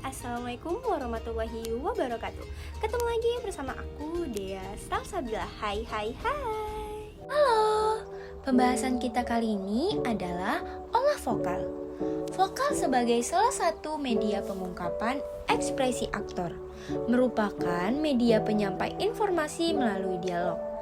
Assalamualaikum warahmatullahi wabarakatuh. Ketemu lagi bersama aku Dea Salsabila. Hai. Halo, pembahasan kita kali ini adalah olah vokal. Vokal sebagai salah satu media pengungkapan ekspresi aktor, merupakan media penyampai informasi melalui dialog.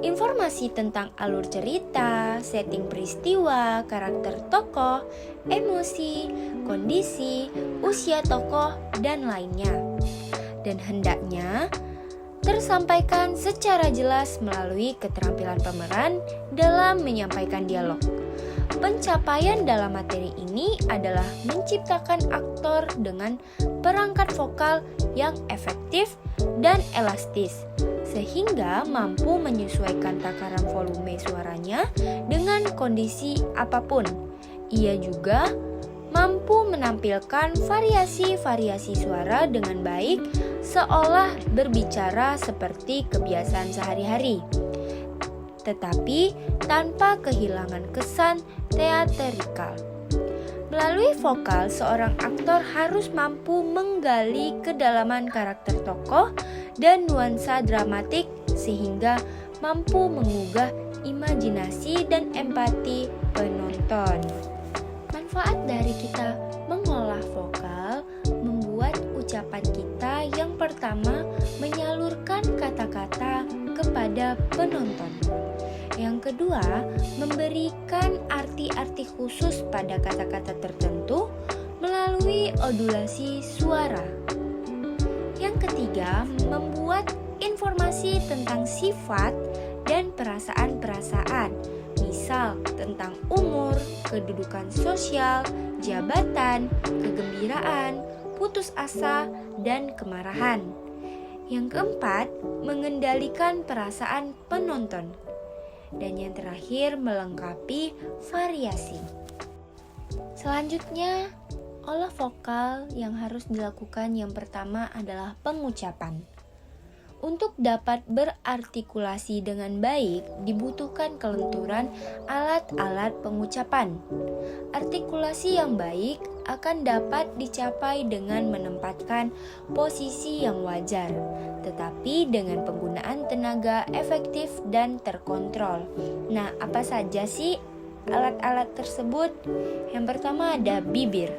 Informasi tentang alur cerita, setting peristiwa, karakter tokoh, emosi, kondisi, usia tokoh, dan lainnya. Dan hendaknya tersampaikan secara jelas melalui keterampilan pemeran dalam menyampaikan dialog. Pencapaian dalam materi ini adalah menciptakan aktor dengan perangkat vokal yang efektif dan elastis, sehingga mampu menyesuaikan takaran volume suaranya dengan kondisi apapun. Ia juga mampu menampilkan variasi-variasi suara dengan baik, seolah berbicara seperti kebiasaan sehari-hari, tetapi tanpa kehilangan kesan teatrikal. Melalui vokal, seorang aktor harus mampu menggali kedalaman karakter tokoh dan nuansa dramatik sehingga mampu menggugah imajinasi dan empati penonton. Manfaat dari kita mengolah vokal membuat ucapan kita yang pertama menyalurkan kata-kata kepada penonton. Yang kedua, memberikan arti-arti khusus pada kata-kata tertentu melalui modulasi suara. Yang ketiga, membuat informasi tentang sifat dan perasaan-perasaan, misal tentang umur, kedudukan sosial, jabatan, kegembiraan, putus asa, dan kemarahan. Yang keempat, mengendalikan perasaan penonton. Dan yang terakhir, melengkapi variasi. Selanjutnya, olah vokal yang harus dilakukan yang pertama adalah pengucapan. Untuk dapat berartikulasi dengan baik, dibutuhkan kelenturan alat-alat pengucapan. Artikulasi yang baik akan dapat dicapai dengan menempatkan posisi yang wajar, tetapi dengan penggunaan tenaga efektif dan terkontrol. Nah, apa saja sih alat-alat tersebut? Yang pertama ada bibir.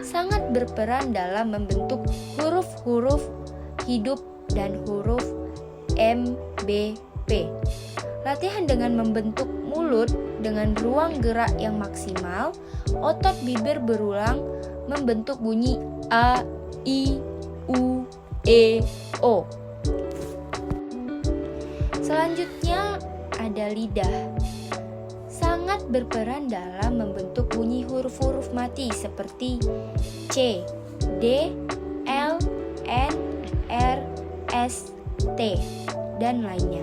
Sangat berperan dalam membentuk huruf-huruf hidup dan huruf MBP. Latihan dengan membentuk mulut dengan ruang gerak yang maksimal, otot bibir berulang membentuk bunyi A, I, U, E, O. Selanjutnya ada lidah. Sangat berperan dalam membentuk bunyi huruf-huruf mati seperti C, D, L, N, R, S, T, dan lainnya.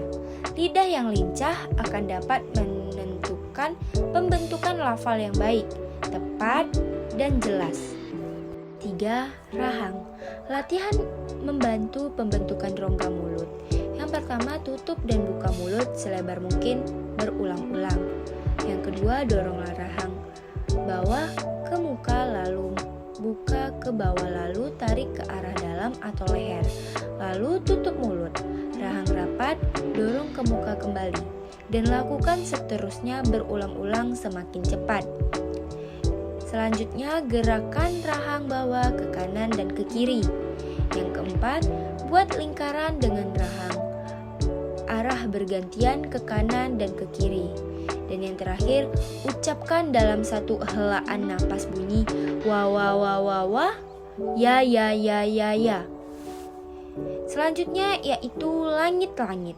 Lidah yang lincah akan dapat menentukan pembentukan lafal yang baik, tepat, dan jelas. 3. Rahang. Latihan membantu pembentukan rongga mulut. Yang pertama, tutup dan buka mulut selebar mungkin berulang-ulang. Yang kedua, doronglah rahang bawah ke muka, lalu buka ke bawah, lalu tarik ke arah dalam atau leher, lalu tutup mulut. Rahang rapat, dorong ke muka kembali, dan lakukan seterusnya berulang-ulang semakin cepat. Selanjutnya, gerakan rahang bawah ke kanan dan ke kiri. Yang keempat, buat lingkaran dengan rahang arah bergantian ke kanan dan ke kiri. Dan yang terakhir, ucapkan dalam satu helaan napas bunyi wa wa wa wa wa, ya ya ya ya ya. Selanjutnya yaitu langit-langit.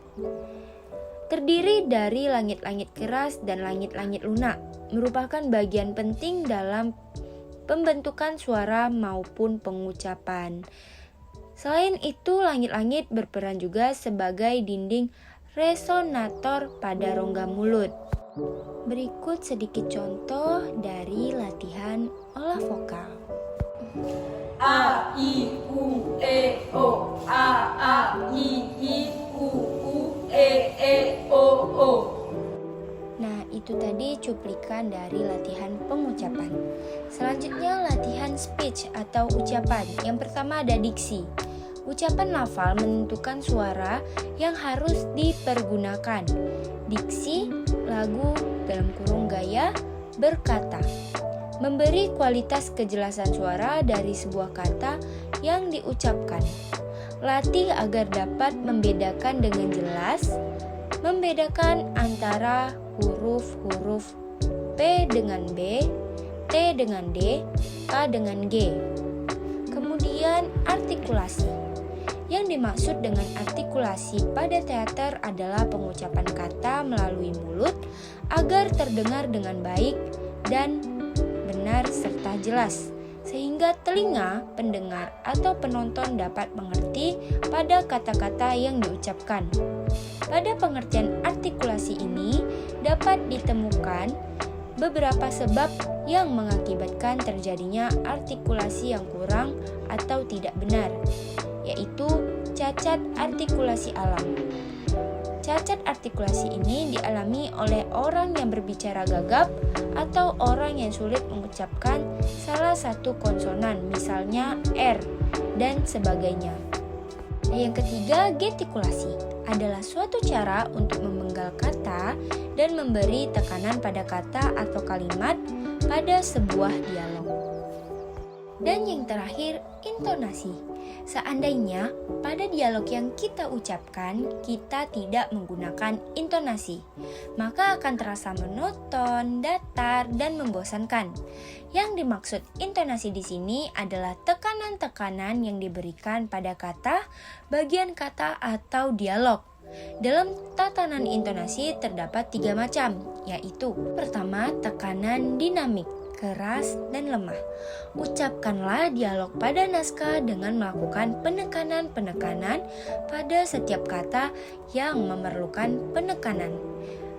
Terdiri dari langit-langit keras dan langit-langit lunak, merupakan bagian penting dalam pembentukan suara maupun pengucapan. Selain itu, langit-langit berperan juga sebagai dinding resonator pada rongga mulut. Berikut sedikit contoh dari latihan olah vokal. A, I, U, E, O. A, I, I, U, U, E, O, O. Itu tadi cuplikan dari latihan pengucapan. Selanjutnya latihan speech atau ucapan. Yang pertama ada diksi. Ucapan lafal menentukan suara yang harus dipergunakan. Diksi, lagu, dalam kurung gaya, berkata. Memberi kualitas kejelasan suara dari sebuah kata yang diucapkan. Latih agar dapat membedakan dengan jelas, membedakan antara huruf-huruf P dengan B, T dengan D, K dengan G. Kemudian artikulasi. Yang dimaksud dengan artikulasi pada teater adalah pengucapan kata melalui mulut agar terdengar dengan baik dan benar serta jelas, sehingga telinga, pendengar, atau penonton dapat mengerti pada kata-kata yang diucapkan. Pada pengertian artikulasi ini dapat ditemukan beberapa sebab yang mengakibatkan terjadinya artikulasi yang kurang atau tidak benar, yaitu cacat artikulasi alam. Cacat artikulasi ini dialami oleh orang yang berbicara gagap atau orang yang sulit mengucapkan salah satu konsonan, misalnya R, dan sebagainya. Yang ketiga, gestikulasi adalah suatu cara untuk memenggal kata dan memberi tekanan pada kata atau kalimat pada sebuah dialog. Dan yang terakhir, intonasi. Seandainya pada dialog yang kita ucapkan kita tidak menggunakan intonasi, maka akan terasa monoton, datar, dan membosankan. Yang dimaksud intonasi di sini adalah tekanan-tekanan yang diberikan pada kata, bagian kata, atau dialog. Dalam tatanan intonasi terdapat 3 macam, yaitu pertama, tekanan dinamik, keras dan lemah. Ucapkanlah dialog pada naskah dengan melakukan penekanan-penekanan pada setiap kata yang memerlukan penekanan.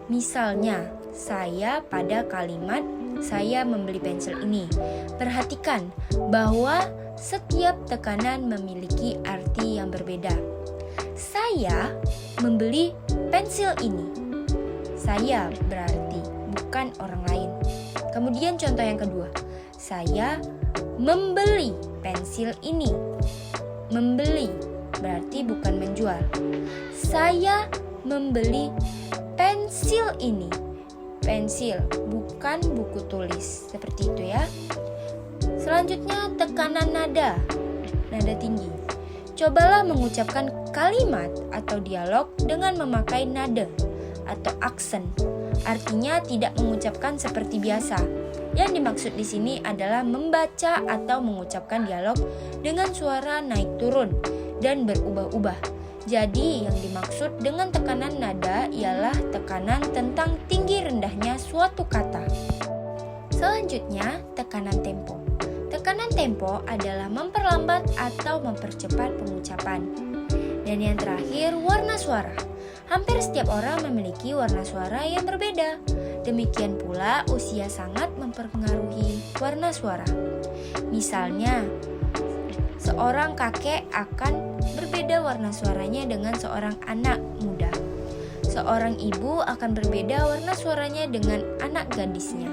Misalnya, saya pada kalimat saya membeli pensil ini. Perhatikan bahwa setiap tekanan memiliki arti yang berbeda. Saya membeli pensil ini. Saya berarti bukan orang lain. Kemudian contoh yang kedua, saya membeli pensil ini. Membeli berarti bukan menjual. Saya membeli pensil ini. Pensil bukan buku tulis. Seperti itu ya. Selanjutnya tekanan nada. Nada tinggi. Cobalah mengucapkan kalimat atau dialog dengan memakai nada atau aksen. Artinya tidak mengucapkan seperti biasa. Yang dimaksud di sini adalah membaca atau mengucapkan dialog dengan suara naik turun dan berubah-ubah. Jadi yang dimaksud dengan tekanan nada ialah tekanan tentang tinggi rendahnya suatu kata. Selanjutnya, tekanan tempo. Tekanan tempo adalah memperlambat atau mempercepat pengucapan. Dan yang terakhir, warna suara. Hampir setiap orang memiliki warna suara yang berbeda. Demikian pula usia sangat mempengaruhi warna suara. Misalnya, seorang kakek akan berbeda warna suaranya dengan seorang anak muda. Seorang ibu akan berbeda warna suaranya dengan anak gadisnya.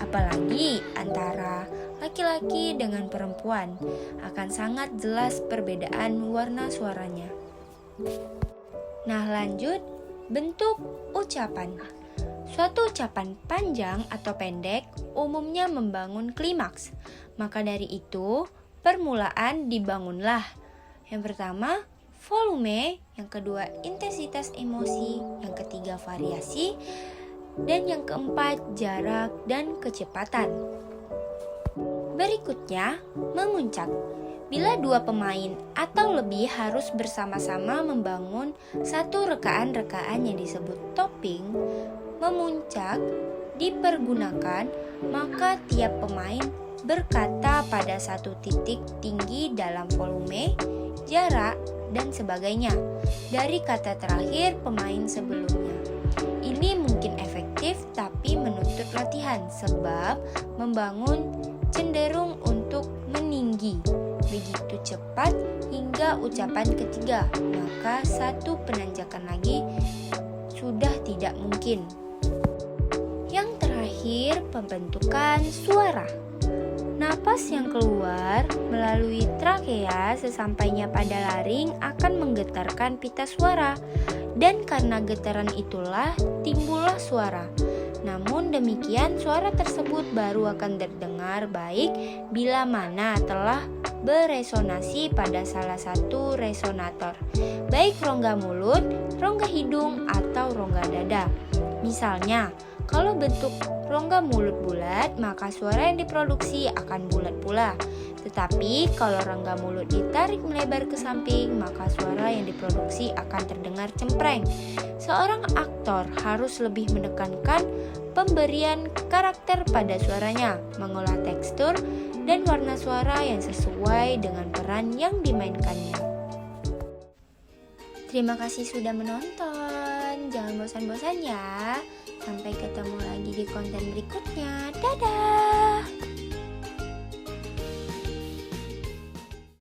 Apalagi antara laki-laki dengan perempuan, akan sangat jelas perbedaan warna suaranya. Nah, lanjut, bentuk ucapan. Suatu ucapan panjang atau pendek umumnya membangun klimaks. Maka dari itu, permulaan dibangunlah. Yang pertama, volume, yang kedua, intensitas emosi, yang ketiga, variasi, dan yang keempat, jarak dan kecepatan. Berikutnya, memuncak. Bila 2 pemain atau lebih harus bersama-sama membangun satu rekaan-rekaan yang disebut topping, memuncak dipergunakan, maka tiap pemain berkata pada satu titik tinggi dalam volume, jarak, dan sebagainya dari kata terakhir pemain sebelumnya. Ini mungkin efektif tapi menuntut latihan sebab membangun cenderung untuk meninggi begitu cepat hingga ucapan ketiga, maka satu penanjakan lagi sudah tidak mungkin. Yang terakhir, pembentukan suara. Napas yang keluar melalui trakea sesampainya pada laring akan menggetarkan pita suara, dan karena getaran itulah timbullah suara. Namun demikian, suara tersebut baru akan terdengar baik bila mana telah beresonasi pada salah satu resonator, baik rongga mulut, rongga hidung, atau rongga dada. Misalnya, kalau bentuk rongga mulut bulat, maka suara yang diproduksi akan bulat pula. Tetapi kalau rongga mulut ditarik melebar ke samping, maka suara yang diproduksi akan terdengar cempreng. Seorang aktor harus lebih menekankan pemberian karakter pada suaranya, mengolah tekstur dan warna suara yang sesuai dengan peran yang dimainkannya. Terima kasih sudah menonton. Jangan bosan-bosan ya. Sampai ketemu lagi di konten berikutnya. Dadah!